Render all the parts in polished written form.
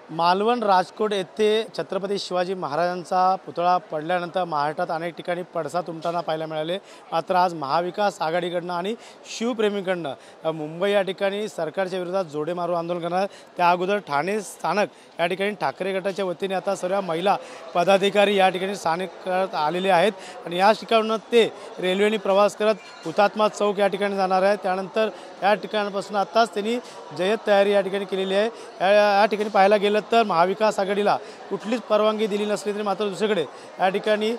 मालवण राजकोट येथे छत्रपती शिवाजी महाराजांचा पुतळा पडल्यानंतर महाराष्ट्रात अनेक ठिकाणी पडसाद उमटताना पाहायला मिळाले। मात्र आज महाविकास आघाडीकडून आणि शिवप्रेमींकडून मुंबई या ठिकाणी सरकारच्या विरोधात जोडे मारू आंदोलन करणार। त्या अगोदर ठाणे स्थानक या ठिकाणी ठाकरे गटाच्या वतीने आता सर्व महिला पदाधिकारी या ठिकाणी स्थानिक आलेले आहेत आणि या ठिकाणून ते रेल्वेने प्रवास करत हुतात्मा चौक या ठिकाणी जाणार आहे। त्यानंतर या ठिकाणापासून आताच त्यांनी जय्यत तयारी या ठिकाणी केलेली आहे। या ठिकाणी पाहायला गेलं तर महाविकास आघाडीला कुठलीच परवानगी दिली नसली तरी मात्र दुसरीकडे या ठिकाणी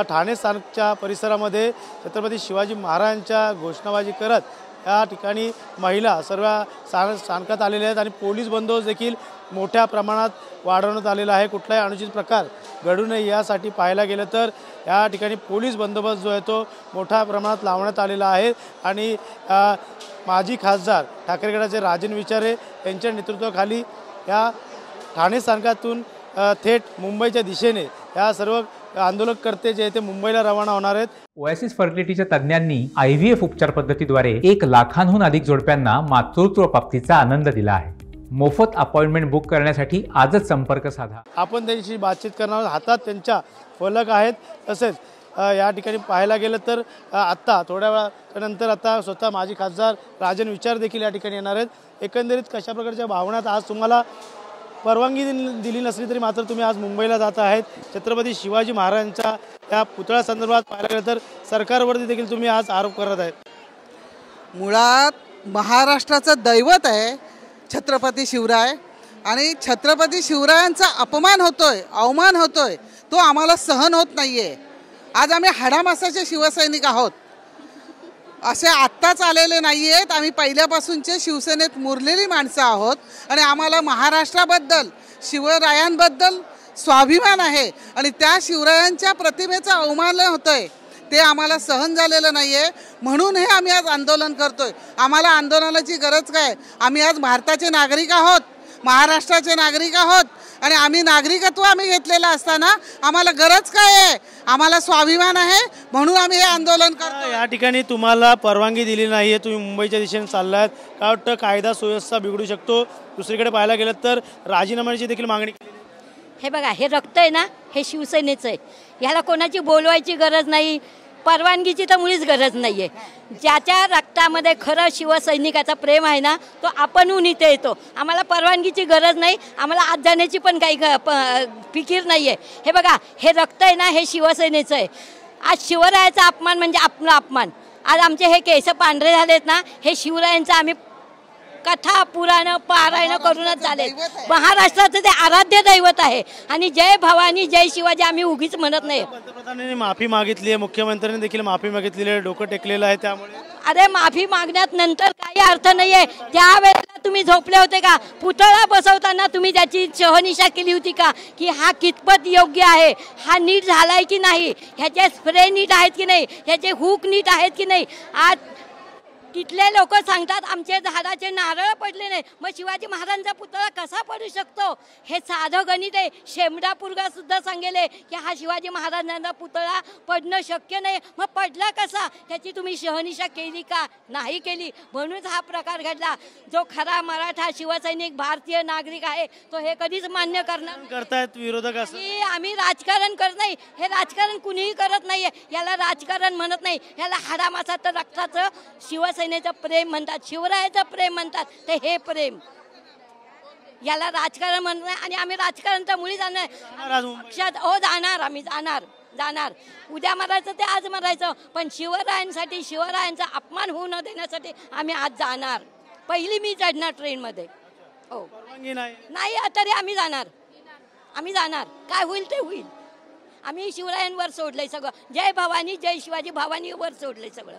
ठाणे स्थानकच्या परिसरामध्ये छत्रपती शिवाजी महाराजांच्या घोषणाबाजी करत या ठिकाणी महिला सर्व स्थानकात आलेल्या आहेत आणि पोलीस बंदोबस्त देखील मोठ्या प्रमाणात वाढवण्यात आलेला आहे। कुठलाही अनुचित प्रकार घडू नये यासाठी पाहायला गेलं तर या ठिकाणी पोलीस बंदोबस्त जो आहे तो मोठ्या प्रमाणात लावण्यात आलेला आहे आणि माजी खासदार ठाकरे गटाचे राजन विचारे यांच्या नेतृत्वाखाली या ठाणे स्थानकातून थेट मुंबईच्या दिशेने या सर्व आंदोलनकर्ते जे ते मुंबईला रवाना होणार आहेत। ओएसिस फर्टिलिटीच्या तज्ञांनी IVF उपचार पद्धतीद्वारे 1 लाखांहून अधिक जोडप्यांना मातृत्व प्राप्तीचा आनंद दिला आहे। मोफत अपॉइंटमेंट बुक करण्यासाठी आजच संपर्क साधा। आपण त्यांची बातचीत करणार आहोत। हातात त्यांच्या फलक आहेत। तसेच या ठिकाणी पाहायला गेलं तर आत्ता थोड्या वेळानंतर आता स्वतः माजी खासदार राजन विचार देखील या ठिकाणी येणार आहेत। एकंदरीत कशा प्रकारच्या भावनात आज तुम्हाला परवानगी दिली नसली तरी मात्र तुम्ही आज मुंबईला जात आहेत। छत्रपती शिवाजी महाराजांच्या या पुतळ्या संदर्भात पाहायला गेलं तर सरकारवरती देखील तुम्ही आज आरोप करत आहेत। मुळात महाराष्ट्राचं दैवत आहे छत्रपती शिवराय आणि छत्रपती शिवरायांचा अपमान होतोय, अवमान होतोय, तो आम्हाला सहन होत नाहीये। आज आम्ही हाडामासाचे शिवसैनिक आहोत, असे आत्ताच आलेले नाही आहेत। आम्ही पहिल्यापासूनचे शिवसेनेत मुरलेली माणसं आहोत आणि आम्हाला महाराष्ट्राबद्दल शिवरायांबद्दल स्वाभिमान आहे आणि त्या शिवरायांच्या प्रतिमेचा अवमान होतोय ते आम्हाला सहन झालेलं नाही आहे। म्हणून हे आम्ही आज आंदोलन करतोय। आम्हाला आंदोलनाची गरज काय? आम्ही आज भारताचे नागरिक आहोत, महाराष्ट्राचे नागरिक आहोत आणि आम्ही नागरिकत्व घेतलेलं असताना आम्हाला गरज काय आहे? आम्हाला स्वाभिमान आहे म्हणून आम्ही हे आंदोलन करतो। या ठिकाणी तुम्हाला परवानगी दिली नाही आहे, तुम्ही मुंबईच्या दिशेने चाललात, काय वाटतं कायदा सुव्यवस्था बिघडू शकतो? दुसरीकडे पाहायला गेलं तर राजीनाम्याची देखील मागणी केली। हे बघा, हे रक्त आहे ना, हे शिवसेनेचं आहे। ह्याला कोणाची बोलवायची गरज नाही, परवानगीची तर मुळीच गरज नाही आहे। ज्याच्या रक्तामध्ये खरं शिवसैनिकाचा प्रेम आहे ना, तो आपणहून इथे येतो। आम्हाला परवानगीची गरज नाही, आम्हाला आत जाण्याची पण काही फिकीर नाही आहे। हे बघा, हे रक्त आहे ना, हे शिवसेनेचं आहे। आज शिवरायाचा अपमान म्हणजे आपला अपमान। आज आमचे हे केस पांढरे झालेत ना, हे शिवरायांचं आम्ही कथा पुराण पारायण करूनच झाले। महाराष्ट्राचं ते आराध्य दैवत आहे आणि जय भवानी जय शिवाजी आम्ही उगीच म्हणत नाही। पंतप्रधानांनी माफी मागितली आहे, मुख्यमंत्र्यांनी देखील माफी मागितलेली आहे, डोकं टेकलेलं आहे। त्यामुळे अरे माफी मागण्यात नंतर काही अर्थ नाहीये। त्यावेळेला तुम्ही झोपले होते का? पुतळा बसवताना तुम्ही त्याची शहनिशा केली होती का की हा कितपत योग्य आहे, हा नीट झालाय की नाही, ह्याचे स्प्रे नीट आहेत की नाही, ह्याचे हुक नीट आहेत की नाही? आज तिथले लोक सांगतात आमचे झाडाचे नारळ पडले नाही, मग शिवाजी महाराजांचा पुतळा कसा पडू शकतो? हे साधं गणित आहे। शेमडापूरगा सुद्धा सांगेले की हा शिवाजी महाराजांचा पुतळा पडणं शक्य नाही, मग पडला कसा? त्याची तुम्ही शहनिशा केली का? नाही केली, म्हणूनच हा प्रकार घडला। जो खरा मराठा शिवसैनिक भारतीय नागरिक आहे तो हे कधीच मान्य करणार करतायत विरोधक असं की आम्ही राजकारण करत नाही। हे राजकारण कुणीही करत नाहीये, याला राजकारण म्हणत नाही, याला हाडामासाचं रक्ताचं शिवसेनेचं प्रेम म्हणतात, शिवरायाचं प्रेम म्हणतात। ते हे प्रेम, याला राजकारण म्हणत नाही आणि आम्ही राजकारण तर मुळी जाणार पक्षात हो जाणार, आम्ही जाणार। उद्या मरायचं ते आज मरायचं, पण शिवरायांसाठी शिवरायांचा अपमान होऊ न देण्यासाठी आम्ही आज जाणार। पहिली मी चढणार ट्रेनमध्ये। हो, नाही तरी आम्ही जाणार, काय होईल ते होईल। आम्ही शिवरायांवर सोडलंय सगळं, जय भवानी जय शिवाजी भवानीवर सोडलंय सगळं।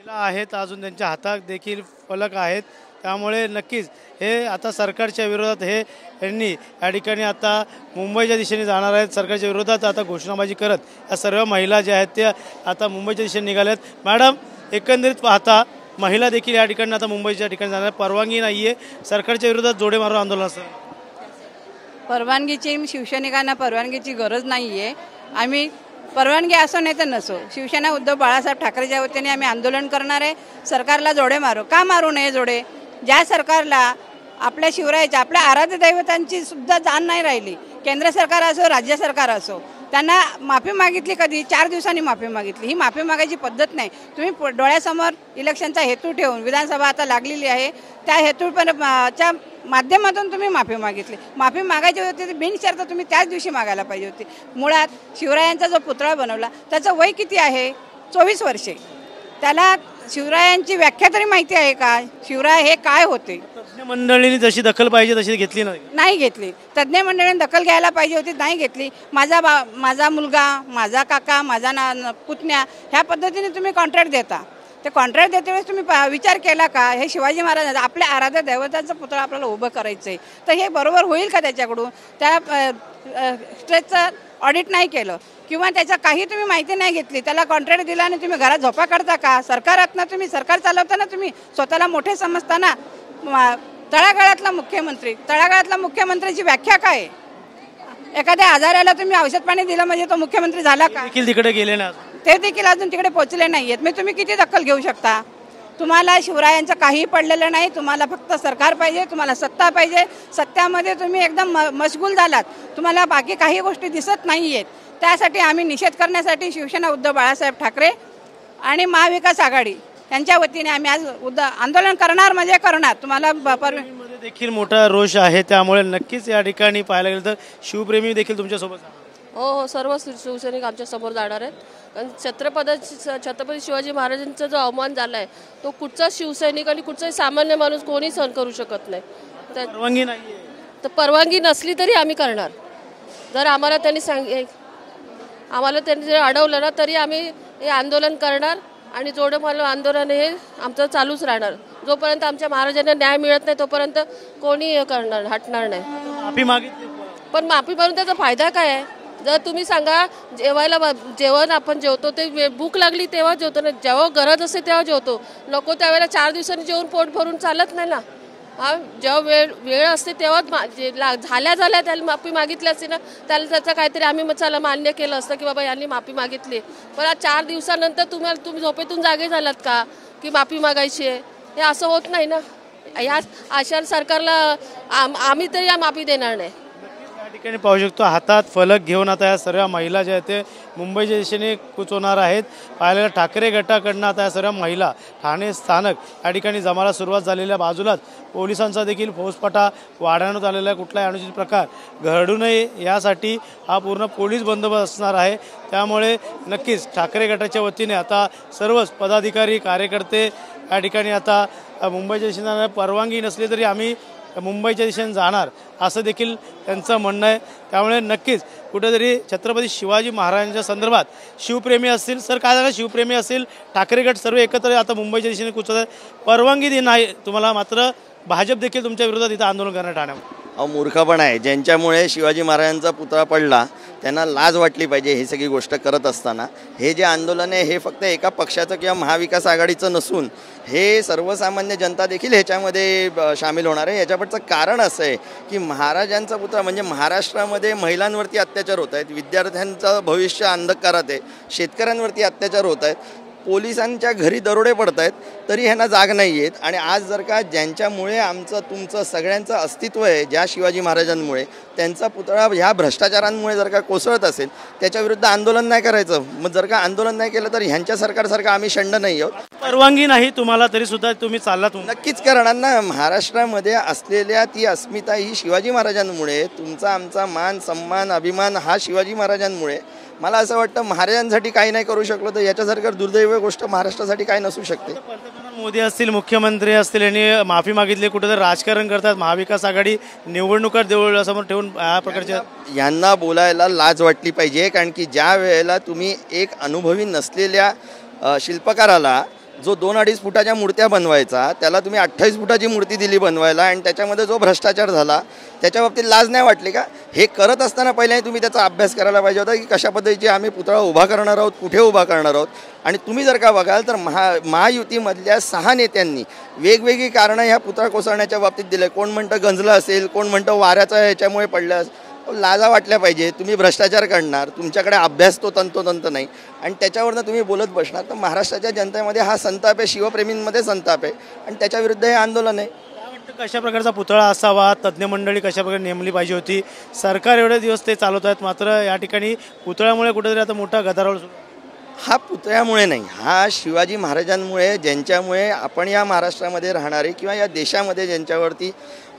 आहेत अजून त्यांच्या हातात देखील फलक आहेत, त्यामुळे नक्कीच हे आता सरकारच्या विरोधात हे यांनी या ठिकाणी आता मुंबईच्या दिशेने जाणार आहेत। सरकारच्या विरोधात आता घोषणाबाजी करत या सर्व महिला ज्या आहेत त्या आता मुंबईच्या दिशेने निघाल्यात। मॅडम, एकंदरीत पाहता महिला देखील या ठिकाणी आता मुंबईच्या ठिकाणी जाणार, परवानगी नाही आहे, सरकारच्या विरोधात जोडे मारून आंदोलन असतं। परवानगीची शिवसैनिकांना परवानगीची गरज नाही आहे। आम्ही परवानगी असो नाही तर नसो, शिवसेना उद्धव बाळासाहेब ठाकरेच्या वतीने आम्ही आंदोलन करणार आहे। सरकारला जोडे मारू का मारू नये जोडे? ज्या सरकारला आपल्या शिवरायाच्या, आपल्या आराध्य दैवतांची सुद्धा जाण नाही राहिली. केंद्र सरकार असो, राज्य सरकार असो, त्यांना माफी मागितली कधी? 4 दिवसांनी माफी मागितली. ही माफी मागायची पद्धत नाही. तुम्ही डोळ्यासमोर इलेक्शनचा हेतू ठेवून, विधानसभा आता लागलेली आहे, त्या हेतूच्या माध्यमातून तुम्ही माफी मागितली. माफी मागायची होती ती बिनशर्त तुम्ही त्याच दिवशी मागायला पाहिजे होती. मुळात शिवरायांचा जो पुतळा बनवला त्याचं वय किती आहे? 24 वर्षे. त्याला शिवरायांची व्याख्या तरी माहिती आहे का? शिवराय हे काय होते? तज्ज्ञ मंडळींनी जशी दखल पाहिजे तशी घेतली नाही घेतली. तज्ज्ञ मंडळींनी दखल घ्यायला पाहिजे होती, नाही घेतली. माझा मुलगा, माझा काका, माझा पुतण्या, ह्या पद्धतीने तुम्ही कॉन्ट्रॅक्ट देता. ते कॉन्ट्रॅक्ट देते वेळेस तुम्ही विचार केला का? हे शिवाजी महाराज आपल्या आराध्य दैवताचं पुतळा आपल्याला उभं करायचं आहे, तर हे बरोबर होईल का त्याच्याकडून? त्या स्ट्रेचचं ऑडिट नाही केलं किंवा त्याचा काही तुम्ही माहिती नाही घेतली, त्याला कॉन्ट्रॅक्ट दिला आणि तुम्ही घरात झोपा करता का? सरकारात तुम्ही सरकार चालवताना तुम्ही स्वतःला मोठे समजताना. तळागाळातला मुख्यमंत्र्याची व्याख्या काय आहे? एखाद्या आजाराला तुम्ही औषध पाणी दिलं म्हणजे तो मुख्यमंत्री झाला का? तिकडे गेले ना, ते देखील अजून तिकडे पोहोचले नाहीयेत. मग तुम्ही किती दखल घेऊ शकता? तुम्हाला शिवरायांचं काही पडलेलं नाही. तुम्हाला फक्त सरकार पाहिजे, तुम्हाला सत्ता पाहिजे. सत्यामध्ये तुम्ही एकदम मशगूल झालात. तुम्हाला बाकी काही गोष्टी दिसत नाही आहेत. त्यासाठी आम्ही निषेध करण्यासाठी शिवसेना उद्धव बाळासाहेब ठाकरे आणि महाविकास आघाडी यांच्या वतीने आम्ही आज आंदोलन करणार म्हणजे करणार. तुम्हाला देखील मोठा रोष आहे, त्यामुळे नक्कीच या ठिकाणी पाहायला गेलं तर शिवप्रेमी देखील तुमच्यासोबत. हो, सर्व शिवसैनिक आमच्या समोर जाणार आहेत. कारण छत्रपती शिवाजी महाराजांचा जो अवमान झाला आहे तो कुठचा शिवसैनिक आणि कुठचाही सामान्य माणूस कोणी सहन करू शकत नाही. परवानगी नाही तर परवानगी नसली तरी आम्ही करणार. जर आम्हाला त्यांनी जर अडवलं ना तरी आम्ही हे आंदोलन करणार आणि जोडमालो आंदोलन हे आमचं चालूच राहणार. जोपर्यंत आमच्या महाराजांना न्याय मिळत नाही तोपर्यंत कोणी हटणार नाही. माफी मागितली पण माफी मारून त्याचा फायदा काय आहे? जर तुम्ही सांगा जेवण आपण जेवतो ते भूक लागली तेव्हा जेवतो ना, जेव्हा गरज असते तेव्हा जेवतो. नको त्यावेळेला 4 दिवसांनी जेवून पोट भरून चालत नाही ना. जेव्हा वेळ असते तेव्हा झाल्या त्याला माफी मागितली असते ना, त्याला त्याचं काहीतरी आम्ही चला मान्य केलं असतं की बाबा यांनी माफी मागितली. पण आज 4 दिवसानंतर तुम्ही झोपेतून जागे झालात का की माफी मागायची आहे? हे असं होत नाही ना. या अशा सरकारला आम्ही तरी या माफी देणार नाही. ठिकाणी पाहू शकतो हातात फलक घेऊन आता या सर्व महिला ज्या आहेत ते मुंबईच्या दिशेने कूच होणार आहेत. पाहायला ठाकरे गटाकडनं आता या सर्व महिला ठाणे स्थानक या ठिकाणी जमायला सुरुवात झालेल्या बाजूलाच पोलिसांचा देखील फौजफाटा वाढवण्यात आलेला आहे. कुठलाही अनुचित प्रकार घडू नये यासाठी हा पूर्ण पोलीस बंदोबस्त असणार आहे. त्यामुळे नक्कीच ठाकरे गटाच्या वतीने आता सर्वच पदाधिकारी कार्यकर्ते या ठिकाणी आता मुंबईच्या दिशेने परवानगी नसली तरी आम्ही मुंबईच्या दिशेने जाणार असं देखील त्यांचं म्हणणं आहे. त्यामुळे नक्कीच कुठेतरी छत्रपती शिवाजी महाराजांच्या संदर्भात शिवप्रेमी असतील, सर काय झालं, शिवप्रेमी असतील, ठाकरे गट सर्व एकत्र आता मुंबईच्या दिशेने कूचत आहेत. परवानगी नाही तुम्हाला, मात्र भाजप देखील तुमच्या विरोधात इथं आंदोलन करणार ठाण्यामध्ये. मूर्खपण आहे. ज्यांच्यामुळे शिवाजी महाराजांचा पुतळा पडला त्यांना लाज वाटली पाहिजे ही सगळी गोष्ट करत असताना. हे जे आंदोलन आहे हे फक्त एका पक्षाचं किंवा महाविकास आघाडीचं नसून हे सर्वसामान्य जनता देखील ह्याच्यामध्ये सामील होणार आहे. याच्यापडचं कारण असं आहे की महाराजांचा पुतळा म्हणजे महाराष्ट्रामध्ये महिलांवरती अत्याचार होत आहेत, विद्यार्थ्यांचं भविष्य अंधकारात आहे, शेतकऱ्यांवरती अत्याचार होत आहेत, पोलिसांच्या घरी दरोडे पडत आहेत, तरी ह्यांना जाग नाही आहेत. आणि आज जर का ज्यांच्यामुळे आमचं तुमचं सगळ्यांचं अस्तित्व आहे, ज्या शिवाजी महाराजांमुळे त्यांचा पुतळा ह्या भ्रष्टाचारांमुळे जर का कोसळत असेल त्याच्याविरुद्ध आंदोलन नाही करायचं. मग जर का आंदोलन नाही केलं तर ह्यांच्या सरकारसारखं आम्ही शंड नाही आहोत. परवानगी नाही तुम्हाला तरी सुद्धा तुम्ही चाललात. नक्कीच करणार ना. महाराष्ट्रामध्ये असलेल्या ती अस्मिता ही शिवाजी महाराजांमुळे, तुमचा आमचा मान सन्मान अभिमान हा शिवाजी महाराजांमुळे. मला असं वाटतं महाराजांसाठी काही नाही करू शकलो तर याच्यासारखं दुर्दैवी गोष्ट महाराष्ट्रासाठी काय नसू शकते. पंतप्रधान मोदी असतील, मुख्यमंत्री असतील, यांनी माफी मागितली, कुठेतरी राजकारण करतात. महाविकास आघाडी निवडणुका डोळ्यासमोर ठेवून या प्रकारच्या यांना बोलायला लाज वाटली पाहिजे. कारण की ज्या वेळेला तुम्ही एक अनुभवी नसलेल्या शिल्पकाराला जो 2-2.5 फुटाच्या मूर्त्या बनवायचा त्याला तुम्ही 28 फुटाची मूर्ती दिली बनवायला आणि त्याच्यामध्ये जो भ्रष्टाचार झाला त्याच्या बाबतीत लाज नाही वाटली का? हे करत असताना पहिले तुम्ही त्याचा अभ्यास करायला पाहिजे होता की कशा पद्धतीचे आम्ही पुतळा उभा करणार आहोत, कुठे उभा करणार आहोत. आणि तुम्ही जर का बघाल तर महायुतीमधल्या 6 नेत्यांनी वेगवेगळी कारणं ह्या पुतळा कोसळण्याच्या बाबतीत दिले. कोण म्हणतं गंजलं असेल, कोण म्हणतं वाऱ्याचा ह्याच्यामुळे पडलं. लाजा वाटल्या पाहिजे. तुम्ही भ्रष्टाचार करणार, तुमच्याकडे अभ्यास तो तंतोतंत नाही आणि त्याच्यावरनं तुम्ही बोलत बसणार तर महाराष्ट्राच्या जनतेमध्ये हा संताप आहे, शिवप्रेमींमध्ये संताप आहे आणि त्याच्याविरुद्ध हे आंदोलन आहे. कशा प्रकारचा पुतळा असावा, तज्ज्ञ मंडळी कशा प्रकारे नेमली पाहिजे होती, सरकार एवढे दिवस ते चालवत आहेत, मात्र या ठिकाणी पुतळ्यामुळे कुठेतरी आता मोठा गदारोळ सुरू आहे. हा पुतळ्यामुळे नाही, हा शिवाजी महाराजांमुळे, ज्यांच्यामुळे आपण या महाराष्ट्रामध्ये राहणारे किंवा या देशामध्ये ज्यांच्यावरती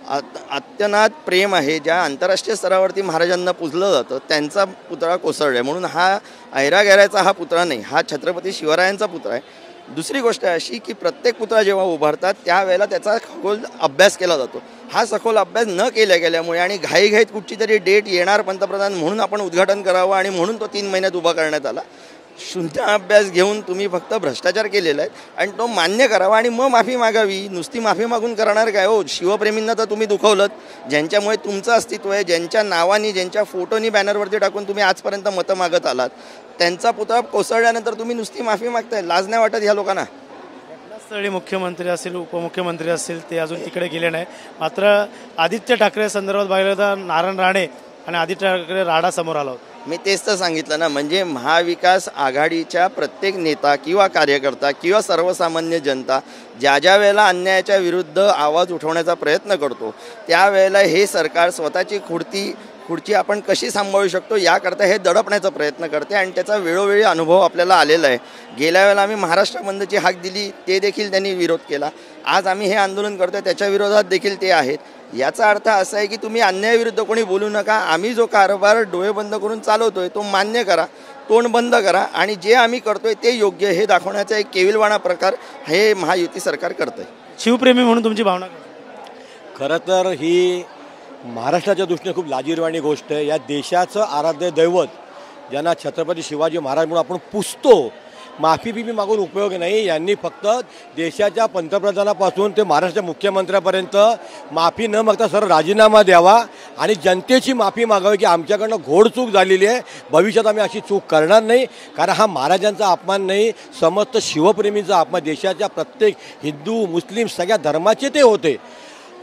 अत्यंत प्रेम आहे, ज्या आंतरराष्ट्रीय स्तरावरती महाराजांना पूजलं जातं, त्यांचा पुतळा कोसळला आहे. म्हणून हा ऐरागैराचा हा पुतळा नाही, हा छत्रपती शिवरायांचा पुतळा आहे. दुसरी गोष्ट अशी की प्रत्येक पुतळा जेव्हा उभारतात त्यावेळेला त्याचा सखोल अभ्यास केला जातो. हा सखोल अभ्यास न गेल्यामुळे आणि घाईघाईत कुठची तरी डेट येणार पंतप्रधान म्हणून आपण उद्घाटन करावं आणि म्हणून तो 3 महिन्यात उभा करण्यात आला. शुद्ध अभ्यास घेऊन तुम्ही फक्त भ्रष्टाचार केलेला आहे आणि तो मान्य करावा आणि मग माफी मागावी. नुसती माफी मागून करणार काय हो? शिवप्रेमींना तर तुम्ही दुखवलं, ज्यांच्यामुळे तुमचं अस्तित्व आहे, ज्यांच्या नावानी, ज्यांच्या फोटोनी बॅनरवरती टाकून तुम्ही आजपर्यंत मतं मागत आलात, त्यांचा पुतळा कोसळल्यानंतर तुम्ही नुसती माफी मागताय. लाज नाही वाटत ह्या लोकांना? स्थळी मुख्यमंत्री असतील, उपमुख्यमंत्री असतील, ते अजून तिकडे गेले नाही. मात्र आदित्य ठाकरे संदर्भात पाहिलं तर नारायण राणे आणि आदित्य ठाकरे राडा समोर आला होता. मी तेच तर सांगितलं ना, म्हणजे महाविकास आघाडीच्या प्रत्येक नेता किंवा कार्यकर्ता किंवा सर्वसामान्य जनता ज्या वेळेला अन्यायाच्या विरुद्ध आवाज उठवण्याचा प्रयत्न करतो, त्यावेळेला हे सरकार स्वतःची खुर्ची आपण कशी सांभाळू शकतो याकरता हे दडपण्याचा प्रयत्न करते आणि त्याचा वेळोवेळी अनुभव आपल्याला आलेला आहे. गेल्या वेळेला आम्ही महाराष्ट्र बंदची हाक दिली, ते देखील त्यांनी विरोध केला. आज आम्ही हे आंदोलन करतोय, त्याच्या विरोधात देखील ते आहेत. याचा अर्थ असा आहे की तुम्ही अन्यायाविरुद्ध कोणी बोलू नका. आम्ही जो कारभार डोळे बंद करून चालवतोय तो मान्य करा, तोंड बंद करा आणि जे आम्ही करतोय ते योग्य हे दाखवण्याचा एक केविलवाणा प्रकार हे महायुती सरकार करतंय. शिवप्रेमी म्हणून तुमची भावना काय? खरं तर ही महाराष्ट्राच्या दृष्टीने खूप लाजिरवाणी गोष्ट आहे. या देशाचं आराध्य दैवत ज्यांना छत्रपती शिवाजी महाराज म्हणून आपण पुजतो, माफी बिफी मागून उपयोग नाही. यांनी फक्त देशाच्या पंतप्रधानापासून ते महाराष्ट्र मुख्यमंत्र्यापर्यंत माफी न मागता सरळ राजीनामा द्यावा आणि जनतेची माफी मागावी की आमच्याकडनं घोडचूक झालेली आहे, भविष्यात आम्ही अशी चूक करणार नाही. कारण हा महाराजांचा अपमान नाही, समस्त शिवप्रेमींचा अपमान. देशाच्या प्रत्येक हिंदू मुस्लिम सगळ्या धर्माचे ते होते.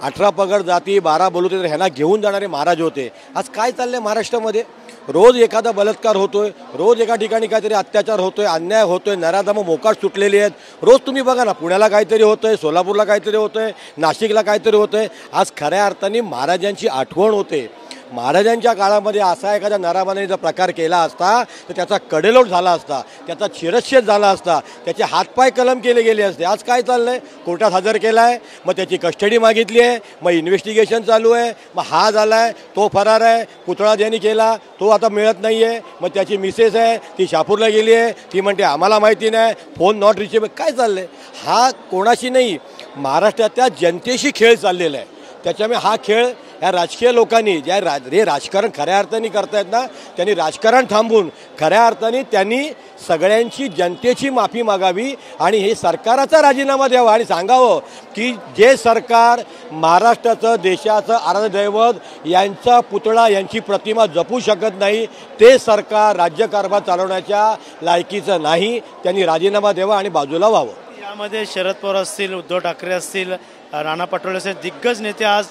18 पगड जाती 12 बलुते तर ह्यांना घेऊन जाणारे महाराज होते. आज काय चाललं आहे महाराष्ट्रामध्ये? रोज एखादा बलात्कार होतोय, रोज एका ठिकाणी काहीतरी अत्याचार होतोय, अन्याय होतोय, नराधम मोकाट सुटलेली आहेत. रोज तुम्ही बघा ना, पुण्याला काहीतरी होतंय, सोलापूरला काहीतरी होतंय, नाशिकला काहीतरी होतंय. आज खऱ्या अर्थाने महाराजांची आठवण होते. महाराजांच्या काळामध्ये असा एखाद्या नराधमाने जर प्रकार केला असता तर त्याचा कडेलोट झाला असता, त्याचा शिरच्छेद झाला असता, त्याचे हातपाय कलम केले गेले असते. आज काय चाललं आहे? कोर्टात हजर केला आहे, मग त्याची कस्टडी मागितली आहे, मग इन्व्हेस्टिगेशन चालू आहे, मग हा झाला आहे, तो फरार आहे, पुतळा ज्यांनी केला तो आता मिळत नाही आहे, मग त्याची मिसेस आहे ती शापूरला गेली आहे, ती म्हणते आम्हाला माहिती नाही, फोन नॉट रिचेबल. काय चाललं आहे? हा कोणाशी नाही, महाराष्ट्रातल्या जनतेशी खेळ चाललेला आहे. त्याच्यामुळे हा खेळ ह्या राजकीय लोकांनी जे राजकारण खऱ्या अर्थाने करतायत ना, त्यांनी राजकारण थांबून खऱ्या अर्थाने त्यांनी सगळ्यांची जनतेची माफी मागावी आणि हे सरकाराचा राजीनामा द्यावा आणि सांगावं की जे सरकार महाराष्ट्राचं देशाचं आराध्य दैवत यांचा पुतळा यांची प्रतिमा जपू शकत नाही, ते सरकार राज्यकारभार चालवण्याच्या लायकीचं नाही. त्यांनी राजीनामा द्यावा आणि बाजूला व्हावं. यामध्ये शरद पवार असतील, उद्धव ठाकरे असतील, नाना पटोले असतील, दिग्गज नेते आज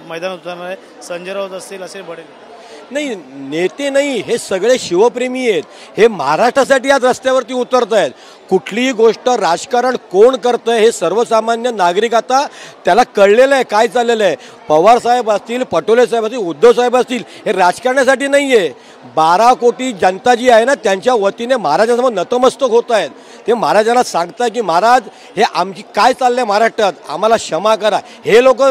मैदानात उतरणार आहे. संजय राऊत असतील, असे बडे नाही, नेते नाही, हे सगळे शिवप्रेमी आहेत. हे महाराष्ट्रासाठी आज रस्त्यावरती उतरत आहेत. कुठलीही गोष्ट राजकारण कोण करतं हे सर्वसामान्य नागरिक आता त्याला कळलेलं आहे काय चाललेलं आहे. पवारसाहेब असतील, पटोले साहेब असतील, उद्धव साहेब असतील, हे राजकारणासाठी नाही आहे. 12 कोटी जनता जी आहे ना, त्यांच्या वतीने महाराजांसमोर नतमस्तक होत आहेत. ते महाराजांना सांगतात की महाराज हे आमची काय चाललं आहे महाराष्ट्रात, आम्हाला क्षमा करा. हे लोक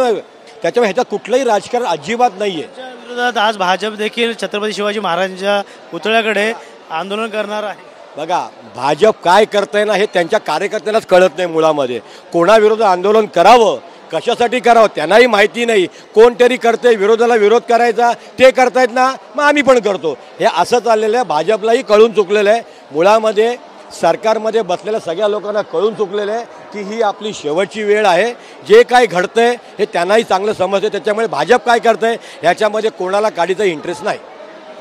त्याच्यामुळे ह्याच्यात कुठलंही राजकारण अजिबात नाही आहे. विरोधात आज भाजप देखील छत्रपती शिवाजी महाराजांच्या पुतळ्याकडे आंदोलन करणार आहे. बघा, भाजप काय करतंय ना हे त्यांच्या कार्यकर्त्यांनाच कळत नाही. मुळामध्ये कोणाविरोधात आंदोलन करावं, कशासाठी करावं त्यांनाही माहिती नाही. कोणतरी करते, विरोधाला विरोध करायचा, ते करतायत ना, मग आम्ही पण करतो, हे असं चाललेलं आहे. भाजपलाही कळून चुकलेलं आहे. मुळामध्ये सरकारमध्ये बसलेल्या सगळ्या लोकांना कळून चुकलेलं आहे की ही आपली शेवटची वेळ आहे. जे काय घडतंय हे त्यांनाही चांगलं समजते. त्याच्यामुळे भाजप काय करतंय ह्याच्यामध्ये कोणाला काढीचा इंटरेस्ट नाही.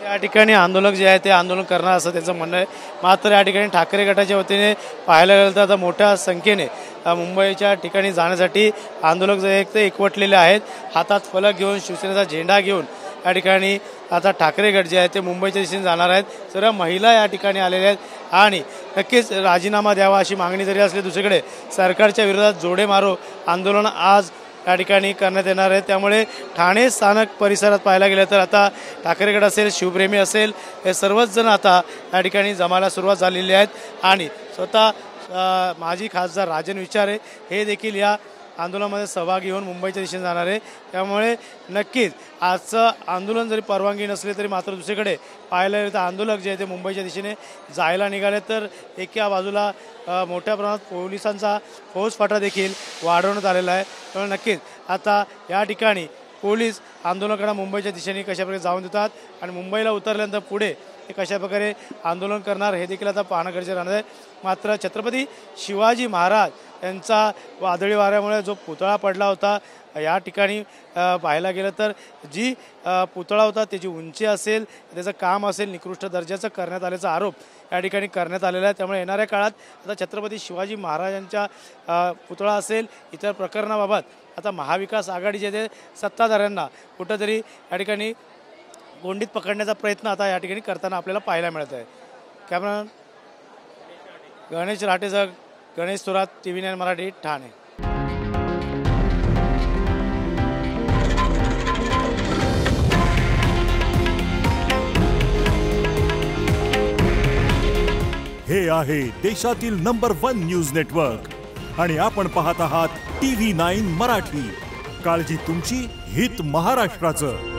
या ठिकाणी आंदोलक जे आहे ते आंदोलन करणार असं त्यांचं म्हणणं आहे. मात्र या ठिकाणी ठाकरे गटाच्या वतीने पाहायला गेलं तर आता मोठ्या संख्येने मुंबईच्या ठिकाणी जाण्यासाठी आंदोलक जे आहेत ते एकवटलेले आहेत. हातात फलक घेऊन, शिवसेनेचा झेंडा घेऊन या ठिकाणी आता ठाकरे गट जे आहे ते मुंबईच्या दिशेने जाणार आहेत. सर्व महिला या ठिकाणी आलेल्या आहेत आणि नक्कीच राजीनामा द्यावा अशी मागणी जरी असली, दुसरीकडे सरकारच्या विरोधात जोडे मारो आंदोलन आज या ठिकाणी करण्यात येणार आहे। त्यामुळे ठाणे स्थानक परिसरात पाहायला गेलं तर आता ठाकरेगड असेल, शिवप्रेमी असेल, हे सर्वच जण आता या ठिकाणी जमायला सुरुवात झालेली आहेत आणि स्वतः माजी खासदार राजन विचारे हे देखील या आंदोलनामध्ये सहभागी होऊन मुंबईच्या दिशेने जाणार आहे। त्यामुळे नक्कीच आजचं आंदोलन जरी परवानगी नसली तरी मात्र दुसरीकडे पाहायला गेलं तर आंदोलक जे आहे ते मुंबईच्या दिशेने जायला निघाले। तर एका बाजूला मोठ्या प्रमाणात पोलिसांचा फौजफाटा देखील वाढवण्यात आलेला आहे। त्यामुळे नक्कीच आता या ठिकाणी पोलीस आंदोलकांना मुंबईच्या दिशेने कशाप्रकारे जाऊन देतात आणि मुंबईला उतरल्यानंतर पुढे ते कशाप्रकारे आंदोलन करणार हे देखील आता पाहणं गरजेचं राहणार आहे। मात्र छत्रपती शिवाजी महाराज यांचा वादळी वाऱ्यामुळे जो पुतळा पडला होता या ठिकाणी पाहायला गेलं तर जी पुतळा होता त्याची उंची असेल, त्याचं काम असेल निकृष्ट दर्जाचं करण्यात आल्याचा आरोप या ठिकाणी करण्यात आलेला आहे। त्यामुळे येणाऱ्या काळात आता छत्रपती शिवाजी महाराजांच्या पुतळा असेल इतर प्रकरणाबाबत आता महाविकास आघाडी जे ते सत्ताधाऱ्यांना कुठंतरी या ठिकाणी गोंडीत पकडण्याचा प्रयत्न आता या ठिकाणी करताना आपल्याला पाहायला मिळत आहे। कॅमेरामॅन गणेश राटेसह गणेश थोरात, TV9 मराठी, ठाणे। हे आहे देशातील नंबर 1 न्यूज नेटवर्क आणि आपण पाहत आहात TV9 मराठी। काळजी तुमची, हित महाराष्ट्राचं।